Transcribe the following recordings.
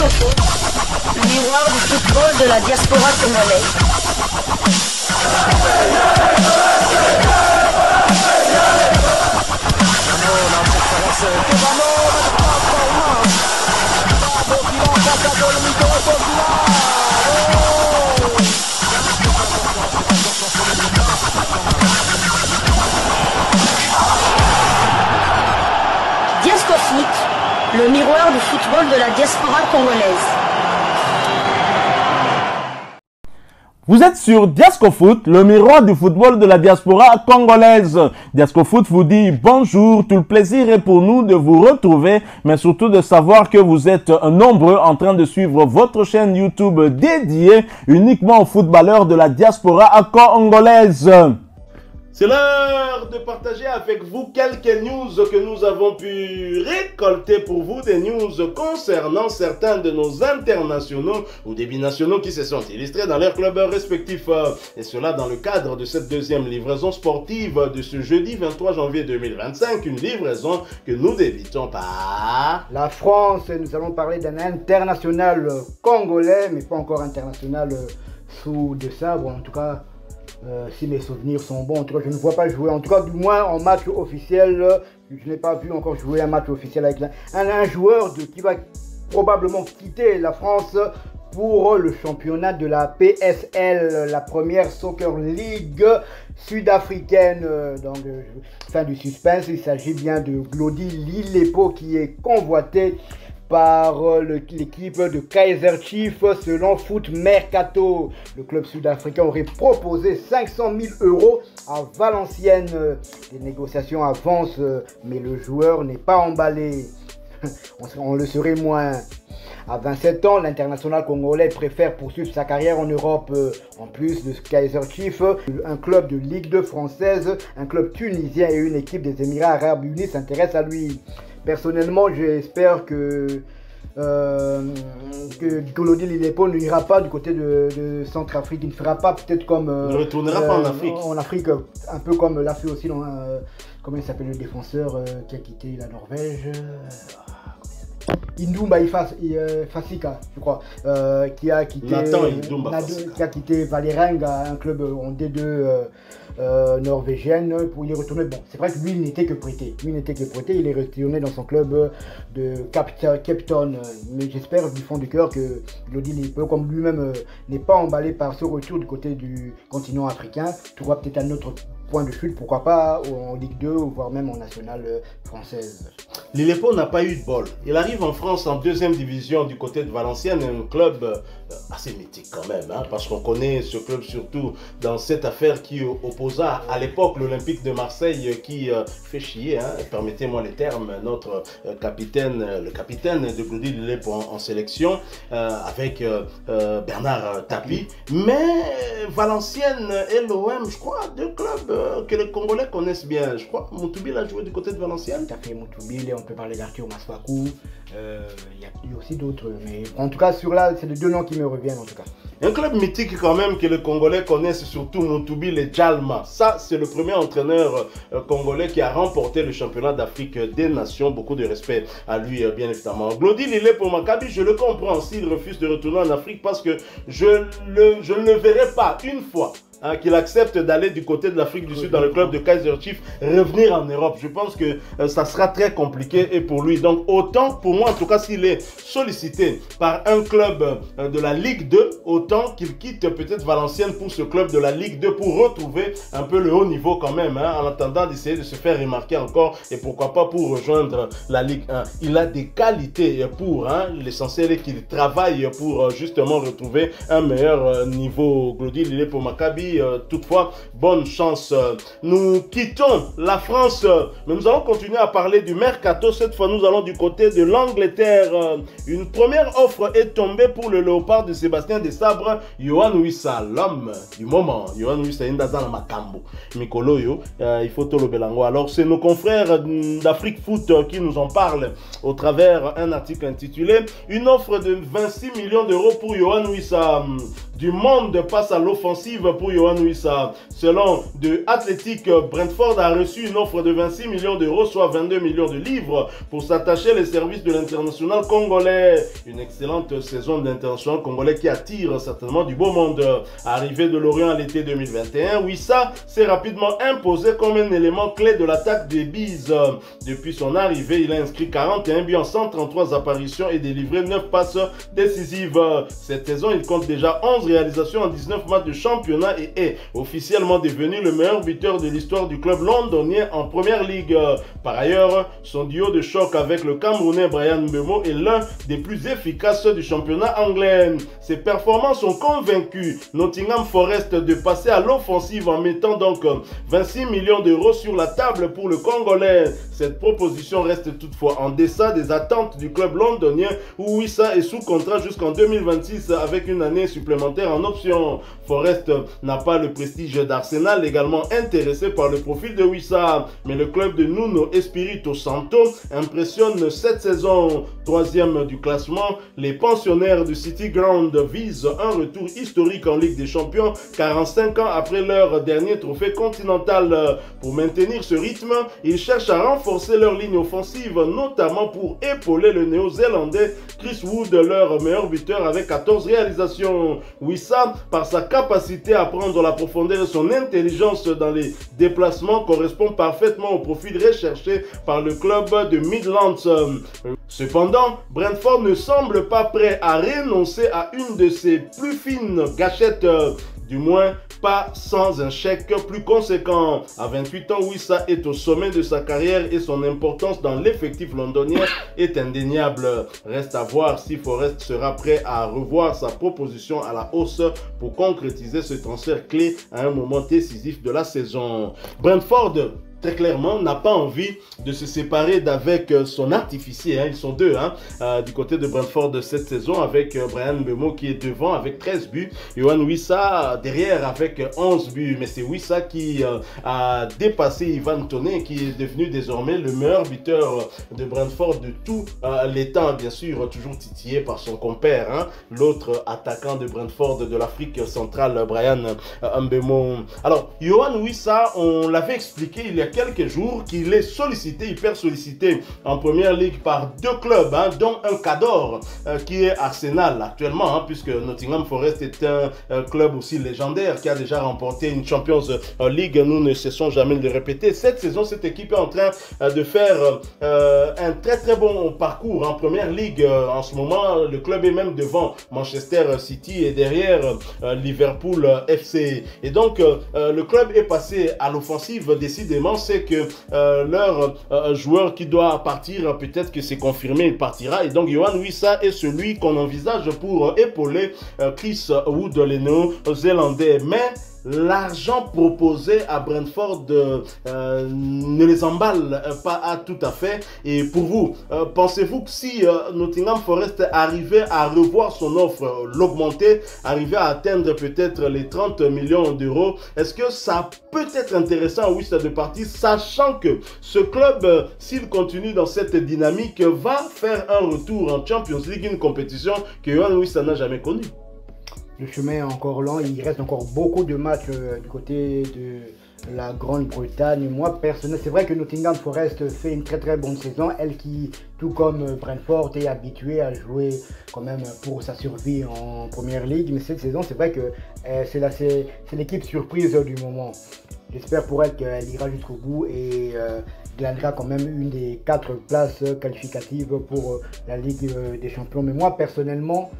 Disco Foot, le miroir du football de la diaspora congolaise. Disco Foot, le miroir du football de la diaspora congolaise. Vous êtes sur Diasco Foot, le miroir du football de la diaspora congolaise. Diasco Foot vous dit bonjour, tout le plaisir est pour nous de vous retrouver, mais surtout de savoir que vous êtes nombreux en train de suivre votre chaîne YouTube dédiée uniquement aux footballeurs de la diaspora congolaise. C'est l'heure de partager avec vous quelques news que nous avons pu récolter pour vous, des news concernant certains de nos internationaux ou des binationaux qui se sont illustrés dans leurs clubs respectifs. Et cela dans le cadre de cette deuxième livraison sportive de ce jeudi 23 janvier 2025, une livraison que nous débutons par la France. Nous allons parler d'un international congolais, mais pas encore international sous de sabre, en tout cas. Si mes souvenirs sont bons, en tout cas je ne vois pas jouer, en tout cas du moins en match officiel, je n'ai pas vu encore jouer un match officiel avec un joueur qui va probablement quitter la France pour le championnat de la PSL, la première Soccer League sud-africaine. Donc fin du suspense, il s'agit bien de Glody Lilepo qui est convoité par l'équipe de Kaizer Chiefs. Selon Foot Mercato, le club sud-africain aurait proposé 500 000 € à Valenciennes. Les négociations avancent, mais le joueur n'est pas emballé. On le serait moins. À 27 ans, l'international congolais préfère poursuivre sa carrière en Europe. En plus de Kaizer Chiefs, un club de Ligue 2 française, un club tunisien et une équipe des Émirats Arabes Unis s'intéressent à lui. Personnellement, j'espère que Glody Lilepo n'ira pas du côté de Centrafrique. Il ne fera pas peut-être comme... ne retournera pas en Afrique. En Afrique, un peu comme l'a fait aussi dans... comment il s'appelle le défenseur qui a quitté la Norvège Indumba Fasika, je crois, qui a quitté Valerenga, un club en D2 norvégienne, pour y retourner. Bon, c'est vrai que lui, il n'était que prêté. Il est retourné dans son club de Cape Town. Mais j'espère du fond du cœur que Glody Lilepo, comme lui-même, n'est pas emballé par ce retour du côté du continent africain, trouvera peut-être un autre point de chute, pourquoi pas en Ligue 2 ou voire même en nationale française. Lilepo n'a pas eu de bol. Il arrive en France en deuxième division du côté de Valenciennes, un club assez mythique quand même, hein, parce qu'on connaît ce club surtout dans cette affaire qui opposa à l'époque l'Olympique de Marseille qui fait chier, hein, permettez-moi les termes, notre capitaine, le capitaine de Glody Lilepo en sélection avec Bernard Tapie. Mais Valenciennes et l'OM, je crois, deux clubs que les Congolais connaissent bien. Je crois Moutoubil a joué du côté de Valenciennes. Tout à fait, Moutoubil, et on peut parler d'Arthur Masfakou. Il y a eu aussi d'autres, mais en tout cas sur là, c'est les deux noms qui me reviennent en tout cas. Un club mythique quand même que les Congolais connaissent, surtout Moutoubil et Djalma. Ça, c'est le premier entraîneur congolais qui a remporté le championnat d'Afrique des Nations. Beaucoup de respect à lui, bien évidemment. Glody Lilepo Maccabi, je le comprends s'il refuse de retourner en Afrique parce que je ne le verrai pas une fois. Qu'il accepte d'aller du côté de l'Afrique du Sud dans le club de Kaizer Chiefs, revenir en Europe. Je pense que ça sera très compliqué et pour lui. Donc autant, pour moi en tout cas, s'il est sollicité par un club de la Ligue 2, autant qu'il quitte peut-être Valenciennes pour ce club de la Ligue 2 pour retrouver un peu le haut niveau quand même, hein, en attendant d'essayer de se faire remarquer encore et pourquoi pas pour rejoindre la Ligue 1. Il a des qualités pour, hein, l'essentiel est qu'il travaille pour justement retrouver un meilleur niveau. Glody Lilepo Maccabi, toutefois, bonne chance. Nous quittons la France, mais nous allons continuer à parler du mercato. Cette fois, nous allons du côté de l'Angleterre. Une première offre est tombée pour le Léopard de Sébastien Desabre, Yohan Wissa, l'homme du moment. Yohan Wissa, Indazana Makambo, Mikoloyo, il faut tout le belango. Alors, c'est nos confrères d'Afrique Foot qui nous en parlent au travers un article intitulé « Une offre de 26 millions d'euros pour Yohan Wissa ». du monde passe à l'offensive pour Yohan Wissa. Selon de Athletic, Brentford a reçu une offre de 26 millions d'euros, soit 22 millions de livres, pour s'attacher les services de l'international congolais. Une excellente saison de l'international congolais qui attire certainement du beau monde. Arrivé de Lorient à l'été 2021, Wissa s'est rapidement imposé comme un élément clé de l'attaque des Bees. Depuis son arrivée, il a inscrit 41 buts en 133 apparitions et délivré 9 passes décisives. Cette saison, il compte déjà 11 réalisations en 19 matchs de championnat et est officiellement devenu le meilleur buteur de l'histoire du club londonien en première ligue. Par ailleurs, son duo de choc avec le Camerounais Bryan Mbeumo est l'un des plus efficaces du championnat anglais. Ses performances ont convaincu Nottingham Forest de passer à l'offensive en mettant donc 26 millions d'euros sur la table pour le Congolais. Cette proposition reste toutefois en deçà des attentes du club londonien où Wissa est sous contrat jusqu'en 2026 avec une année supplémentaire en option. Forest n'a pas le prestige d'Arsenal, également intéressé par le profil de Wissa, mais le club de Nuno Espirito Santo impressionne cette saison. Troisième du classement, les pensionnaires du City Ground visent un retour historique en Ligue des Champions 45 ans après leur dernier trophée continental. Pour maintenir ce rythme, ils cherchent à renforcer leur ligne offensive, notamment pour épauler le néo-zélandais Chris Wood, leur meilleur buteur avec 14 réalisations. Wissa, par sa capacité à prendre la profondeur et son intelligence dans les déplacements, correspond parfaitement au profil recherché par le club de Midlands. Cependant, Brentford ne semble pas prêt à renoncer à une de ses plus fines gâchettes, du moins pas sans un chèque plus conséquent. À 28 ans, Wissa est au sommet de sa carrière et son importance dans l'effectif londonien est indéniable. Reste à voir si Forest sera prêt à revoir sa proposition à la hausse pour concrétiser ce transfert clé à un moment décisif de la saison. Brentford, très clairement, n'a pas envie de se séparer d'avec son artificier. Ils sont deux du côté de Brentford de cette saison, avec Bryan Mbeumo qui est devant avec 13 buts. Yohan Wissa derrière avec 11 buts. Mais c'est Wissa qui a dépassé Ivan Toney, qui est devenu désormais le meilleur buteur de Brentford de tous les temps. Bien sûr, toujours titillé par son compère, l'autre attaquant de Brentford de l'Afrique centrale, Bryan Mbeumo. Alors, Yohan Wissa, on l'avait expliqué il y a quelques jours qu'il est sollicité, hyper sollicité en première ligue par deux clubs, dont un Cador qui est Arsenal actuellement, puisque Nottingham Forest est un club aussi légendaire qui a déjà remporté une Champions League. Nous ne cessons jamais de le répéter. Cette saison, cette équipe est en train de faire un très bon parcours en première ligue. En ce moment, le club est même devant Manchester City et derrière Liverpool FC. Et donc, le club est passé à l'offensive décidément. C'est que leur joueur qui doit partir, peut-être que c'est confirmé, il partira. Et donc, Yohan Wissa est celui qu'on envisage pour épauler Chris Wood, le néo-zélandais. Mais l'argent proposé à Brentford ne les emballe pas tout à fait. Et pour vous, pensez-vous que si Nottingham Forest arrivait à revoir son offre, l'augmenter, arriver à atteindre peut-être les 30 millions d'euros, est-ce que ça peut être intéressant à Wissa de partir, sachant que ce club, s'il continue dans cette dynamique, va faire un retour en Champions League, une compétition que Yohan Wissa n'a jamais connue? Le chemin est encore long, il reste encore beaucoup de matchs du côté de la Grande-Bretagne. Moi, personnellement, c'est vrai que Nottingham Forest fait une très bonne saison. Elle qui, tout comme Brentford, est habituée à jouer quand même pour sa survie en Première Ligue. Mais cette saison, c'est vrai que c'est l'équipe surprise du moment. J'espère pour elle qu'elle ira jusqu'au bout et gagnera quand même une des 4 places qualificatives pour la Ligue des Champions. Mais moi, personnellement,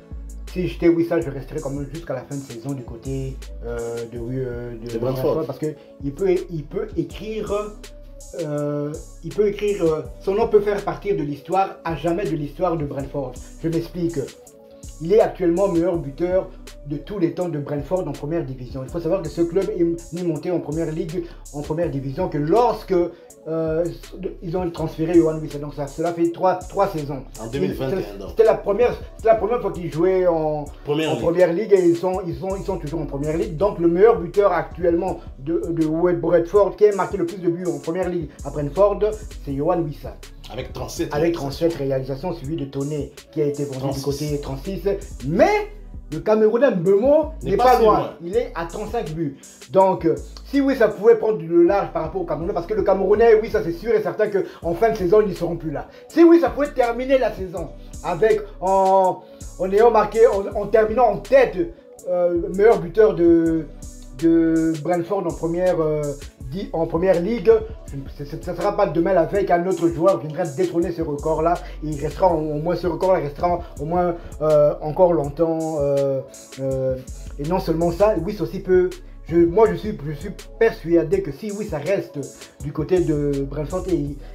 si j'étais Wissa, je resterais quand même jusqu'à la fin de saison du côté de Brentford, parce qu'il peut écrire, son nom peut faire partie de l'histoire, à jamais de l'histoire de Brentford. Je m'explique. Il est actuellement meilleur buteur de tous les temps de Brentford en première division. Il faut savoir que ce club est monté en première ligue, en première division, que lorsque ils ont transféré Yohan Wissa. Donc cela fait trois saisons. En 2021. C'était la première fois qu'ils jouaient en première ligue et ils sont toujours en première ligue. Donc le meilleur buteur actuellement de Brentford, qui a marqué le plus de buts en première ligue à Brentford, c'est Yohan Wissa. Avec 37 réalisations, suivi de Toney qui a été vendu du côté 36. Mais le Camerounais Mbeumo n'est pas loin. Il est à 35 buts. Donc, si oui, ça pouvait prendre le large par rapport au Camerounais, parce que le Camerounais, oui, ça c'est sûr et certain qu'en fin de saison, ils ne seront plus là. Si oui, ça pouvait terminer la saison avec, en ayant marqué, en terminant en tête, meilleur buteur de Brentford en première ligue, ça ne sera pas demain la veille qu'un autre joueur viendra détrôner ce record-là. Il restera au moins ce record-là restera au moins encore longtemps. Et non seulement ça, oui, ça aussi peut. Moi, je suis persuadé que si oui, ça reste du côté de Brentford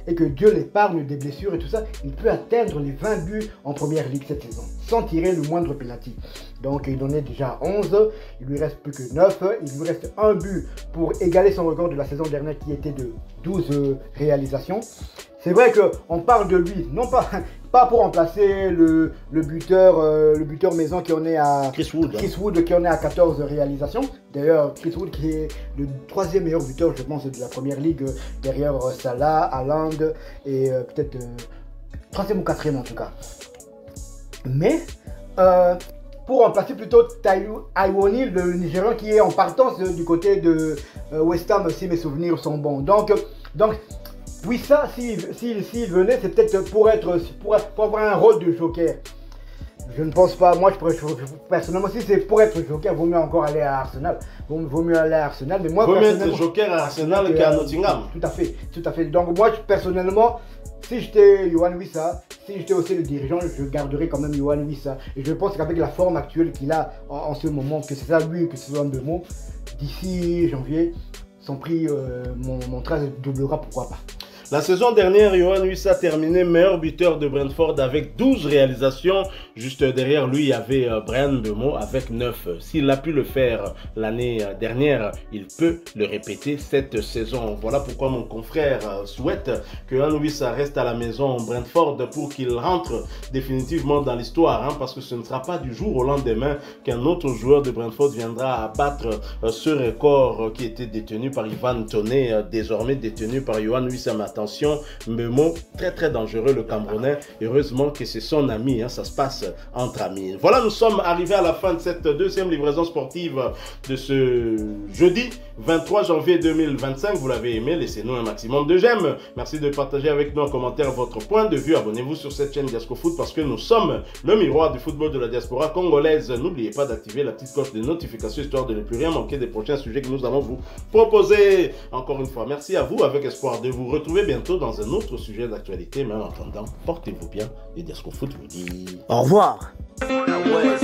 et que Dieu l'épargne des blessures et tout ça, il peut atteindre les 20 buts en première ligue cette saison, sans tirer le moindre penalty. Donc, il en est déjà 11, il lui reste plus que 9, il lui reste un but pour égaler son record de la saison dernière qui était de 12 réalisations. C'est vrai qu'on parle de lui, non pas pour remplacer le buteur maison qui en est à Chris Wood qui en est à 14 réalisations. D'ailleurs, Chris Wood qui est le 3e meilleur buteur, je pense, de la première ligue derrière Salah, Haaland et peut-être 3e ou 4e en tout cas. Mais pour remplacer plutôt Taiwo Awoniyi, le Nigérian qui est en partance du côté de West Ham, si mes souvenirs sont bons. Donc oui, ça, s'il venait, c'est peut-être pour avoir un rôle de joker. Je ne pense pas, moi, personnellement, si c'est pour être joker, vaut mieux encore aller à Arsenal. Vaut mieux aller à Arsenal, mais moi, vaut mieux être joker à Arsenal qu'à Nottingham. Tout à fait. Donc moi, personnellement, si j'étais Yohan Wissa, si j'étais aussi le dirigeant, je garderais quand même Yohan Wissa. Et je pense qu'avec la forme actuelle qu'il a en ce moment, que c'est ça lui, que ce soit Mbeumo, d'ici janvier, son prix, mon train doublera, pourquoi pas. La saison dernière, Yohan Wissa terminé meilleur buteur de Brentford avec 12 réalisations. Juste derrière lui, il y avait Bryan Mbeumo avec 9. S'il a pu le faire l'année dernière, il peut le répéter cette saison. Voilà pourquoi mon confrère souhaite que Yohan Wissa reste à la maison Brentford pour qu'il rentre définitivement dans l'histoire. Parce que ce ne sera pas du jour au lendemain qu'un autre joueur de Brentford viendra abattre ce record qui était détenu par Ivan Toney, désormais détenu par Yohan Wissa. Attention, Mbeumo, très dangereux le Camerounais. Heureusement que c'est son ami, ça se passe entre amis. Voilà, nous sommes arrivés à la fin de cette deuxième livraison sportive de ce jeudi 23 janvier 2025. Vous l'avez aimé, laissez-nous un maximum de j'aime. Merci de partager avec nous en commentaire votre point de vue. Abonnez-vous sur cette chaîne Diasco Foot parce que nous sommes le miroir du football de la diaspora congolaise. N'oubliez pas d'activer la petite cloche de notification histoire de ne plus rien manquer des prochains sujets que nous allons vous proposer. Encore une fois, merci à vous avec espoir de vous retrouver bientôt dans un autre sujet d'actualité. Mais en attendant, portez-vous bien et Diasco Foot vous dit au revoir. Ah ouais.